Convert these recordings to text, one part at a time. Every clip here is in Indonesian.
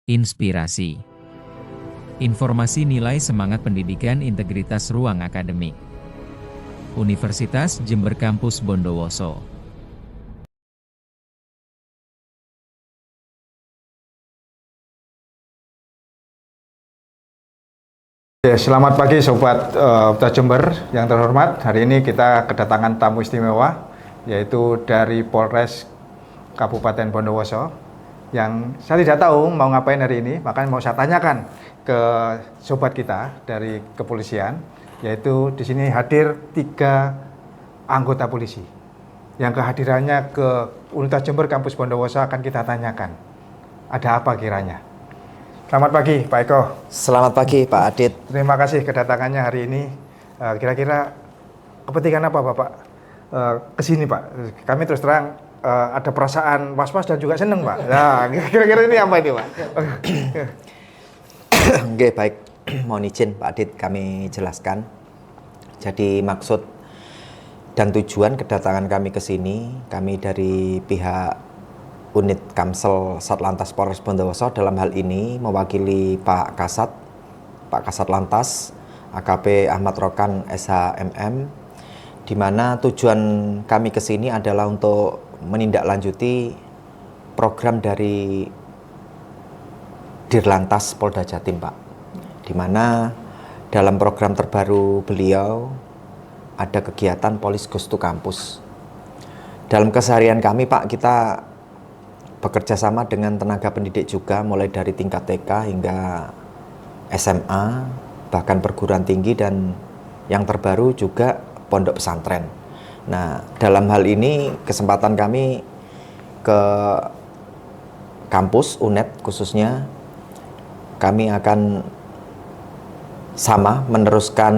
Inspirasi. Informasi nilai semangat pendidikan integritas ruang akademik. Universitas Jember Kampus Bondowoso. Ya, selamat pagi Sobat Jember yang terhormat. Hari ini kita kedatangan tamu istimewa, yaitu dari Polres Kabupaten Bondowoso, yang saya tidak tahu mau ngapain hari ini, makanya mau saya tanyakan ke sobat kita dari kepolisian, yaitu di sini hadir 3 anggota polisi, yang kehadirannya ke Universitas Jember Kampus Bondowoso akan kita tanyakan. Ada apa kiranya? Selamat pagi Pak Eko. Selamat pagi Pak Adit. Terima kasih kedatangannya hari ini. Kira-kira kepentingan apa Bapak kesini Pak? Kami terus terang ada perasaan was-was dan juga seneng Pak. Nah, kira-kira ini apa ini Pak? Oke, baik. Mohon izin Pak Adit kami jelaskan. Jadi maksud dan tujuan kedatangan kami ke sini, kami dari pihak Unit Kamsel Satlantas Polres Bondowoso dalam hal ini mewakili Pak Kasat Lantas AKP Ahmad Rokan SHMM, di mana tujuan kami ke sini adalah untuk menindaklanjuti program dari Dirlantas Polda Jatim, Pak. Di mana dalam program terbaru beliau ada kegiatan Polis Goes to Kampus. Dalam keseharian kami, Pak, kita bekerja sama dengan tenaga pendidik juga, mulai dari tingkat TK hingga SMA, bahkan perguruan tinggi, dan yang terbaru juga pondok pesantren. Nah, dalam hal ini kesempatan kami ke kampus UNED khususnya, kami akan sama meneruskan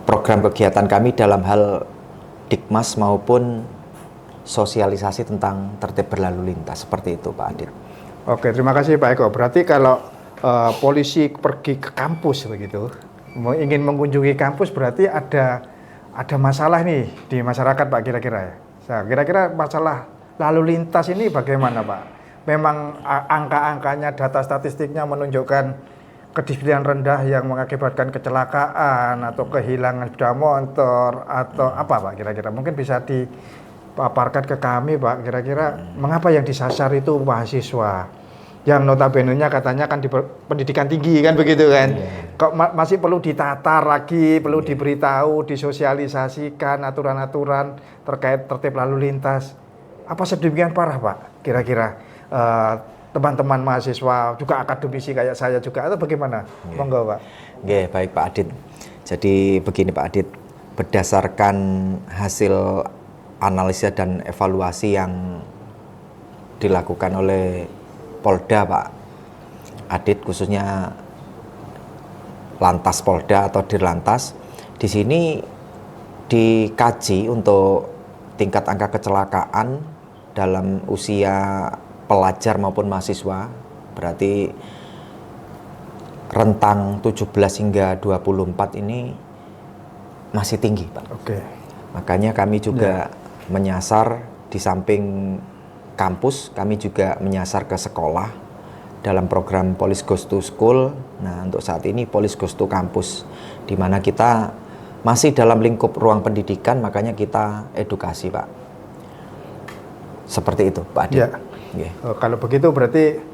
program kegiatan kami dalam hal Dikmas maupun sosialisasi tentang tertib berlalu lintas, seperti itu Pak Adit. Oke, terima kasih Pak Eko. Berarti kalau polisi pergi ke kampus begitu, ingin mengunjungi kampus, berarti ada masalah nih di masyarakat Pak, kira-kira ya. Nah, kira-kira masalah lalu lintas ini bagaimana Pak? Memang angka-angkanya, data statistiknya menunjukkan kedisiplinan rendah yang mengakibatkan kecelakaan atau kehilangan sepeda motor atau apa Pak kira-kira? Mungkin bisa dipaparkan ke kami Pak, kira-kira mengapa yang disasar itu mahasiswa yang notabene-nya katanya kan di pendidikan tinggi kan begitu kan. Kok masih perlu ditatar lagi, perlu diberitahu, disosialisasikan aturan-aturan terkait tertib lalu lintas. Apa sedemikian parah Pak kira-kira teman-teman mahasiswa juga akademisi kayak saya juga, atau bagaimana? Monggo Pak. Oke, baik Pak Adit. Jadi begini Pak Adit, berdasarkan hasil analisa dan evaluasi yang dilakukan oleh Polda Pak Adit, khususnya Lantas Polda atau Dirlantas, di sini dikaji untuk tingkat angka kecelakaan dalam usia pelajar maupun mahasiswa, berarti rentang 17 hingga 24 ini masih tinggi Pak. Oke. Makanya kami juga menyasar, di samping kampus, kami juga menyasar ke sekolah dalam program Polis Goes to School. Nah, untuk saat ini Polis Goes to Kampus, di mana kita masih dalam lingkup ruang pendidikan, makanya kita edukasi Pak. Seperti itu Pak Adit. Ya. Kalau begitu berarti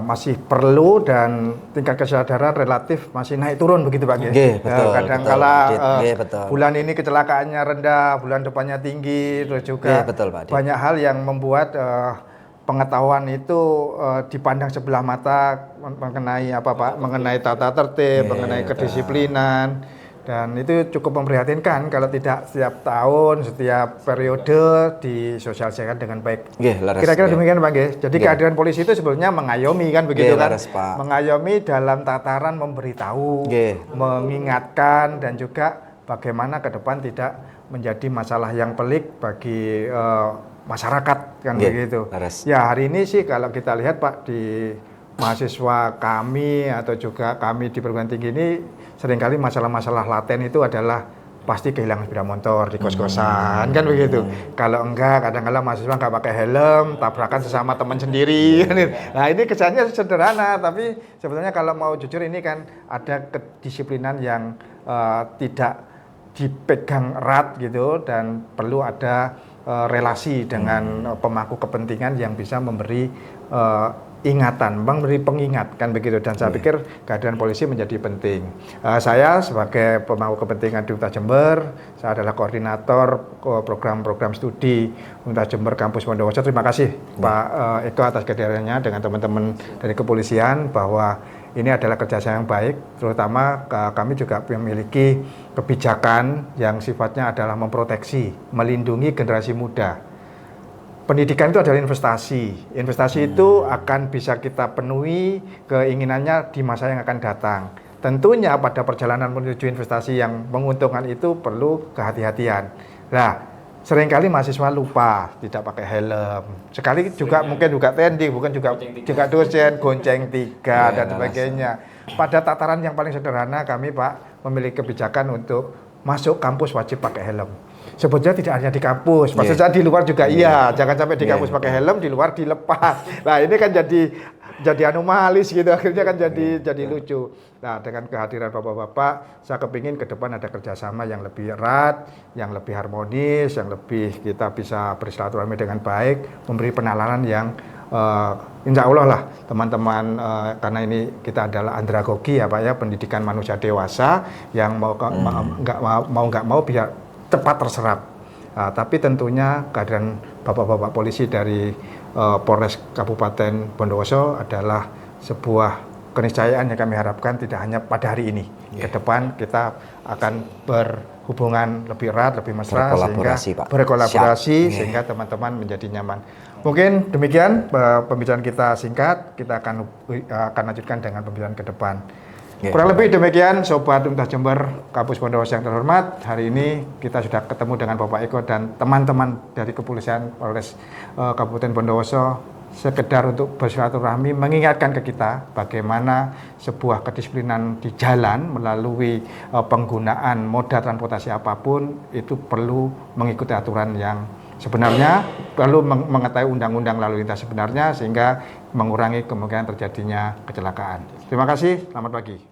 masih perlu dan tingkat kesadaran relatif masih naik turun begitu Pak. Betul. Kadang-kala betul. bulan ini kecelakaannya rendah, bulan depannya tinggi, terus juga betul, Pak Adit. Banyak hal yang membuat pengetahuan itu dipandang sebelah mata mengenai apa Pak, mengenai tata tertib, mengenai kedisiplinan. Dan itu cukup memprihatinkan kalau tidak setiap tahun, setiap periode disosialisasikan dengan baik. Kira-kira demikian Pak. Jadi kehadiran polisi itu sebetulnya mengayomi kan begitu kan? Mengayomi dalam tataran memberitahu, mengingatkan, dan juga bagaimana ke depan tidak menjadi masalah yang pelik bagi masyarakat kan begitu. Ya, hari ini sih kalau kita lihat Pak, di mahasiswa kami atau juga kami di perguruan tinggi ini seringkali masalah-masalah laten itu adalah pasti kehilangan sepeda motor di kos-kosan kan begitu. Kalau enggak, kadang-kadang mahasiswa nggak pakai helm, tabrakan sesama teman sendiri. Nah ini kesannya sederhana, tapi sebetulnya kalau mau jujur ini kan ada kedisiplinan yang tidak dipegang erat gitu, dan perlu ada relasi dengan pemangku kepentingan yang bisa memberi ingatan, memberi pengingat kan begitu. Dan saya pikir kehadiran polisi menjadi penting. Saya sebagai pemangku kepentingan di Universitas Jember, saya adalah koordinator program-program studi Universitas Jember Kampus Bondowoso. Terima kasih Pak Eko atas kehadirannya dengan teman-teman dari kepolisian, bahwa ini adalah kerjasama yang baik. Terutama kami juga memiliki kebijakan yang sifatnya adalah memproteksi, melindungi generasi muda. Pendidikan itu adalah investasi. Investasi itu akan bisa kita penuhi keinginannya di masa yang akan datang. Tentunya pada perjalanan menuju investasi yang menguntungkan itu perlu kehati-hatian. Nah, seringkali mahasiswa lupa tidak pakai helm. Sekali juga mungkin juga tending, bukan juga dosen, gonceng tiga dan sebagainya. Pada tataran yang paling sederhana, kami Pak memiliki kebijakan untuk masuk kampus wajib pakai helm. Sebetulnya tidak hanya di kampus, maksudnya di luar juga jangan sampai di kampus pakai helm, di luar dilepas. Nah ini kan jadi anomalis gitu, akhirnya kan jadi lucu. Nah dengan kehadiran bapak-bapak, saya kepingin ke depan ada kerjasama yang lebih erat, yang lebih harmonis, yang lebih kita bisa bersilaturahmi dengan baik, memberi penalaran yang insya Allah lah teman-teman, karena ini kita adalah andragogi ya Pak ya, pendidikan manusia dewasa yang mau nggak mau biar cepat terserap. Tapi tentunya kehadiran bapak-bapak polisi dari Polres Kabupaten Bondowoso adalah sebuah keniscayaan yang kami harapkan tidak hanya pada hari ini. Ke depan kita akan berhubungan lebih erat, lebih mesra, berkolaborasi sehingga teman-teman menjadi nyaman. Mungkin demikian pembicaraan kita singkat, kita akan lanjutkan dengan pembicaraan ke depan. Kurang lebih demikian Sobat Universitas Jember Kampus Bondowoso yang terhormat. Hari ini kita sudah ketemu dengan Bapak Eko dan teman-teman dari kepolisian Polres Kabupaten Bondowoso, sekedar untuk bersilaturahmi, mengingatkan ke kita bagaimana sebuah kedisiplinan di jalan melalui penggunaan moda transportasi apapun itu perlu mengikuti aturan yang sebenarnya, perlu mengetahui undang-undang lalu lintas sebenarnya sehingga mengurangi kemungkinan terjadinya kecelakaan. Terima kasih, selamat pagi.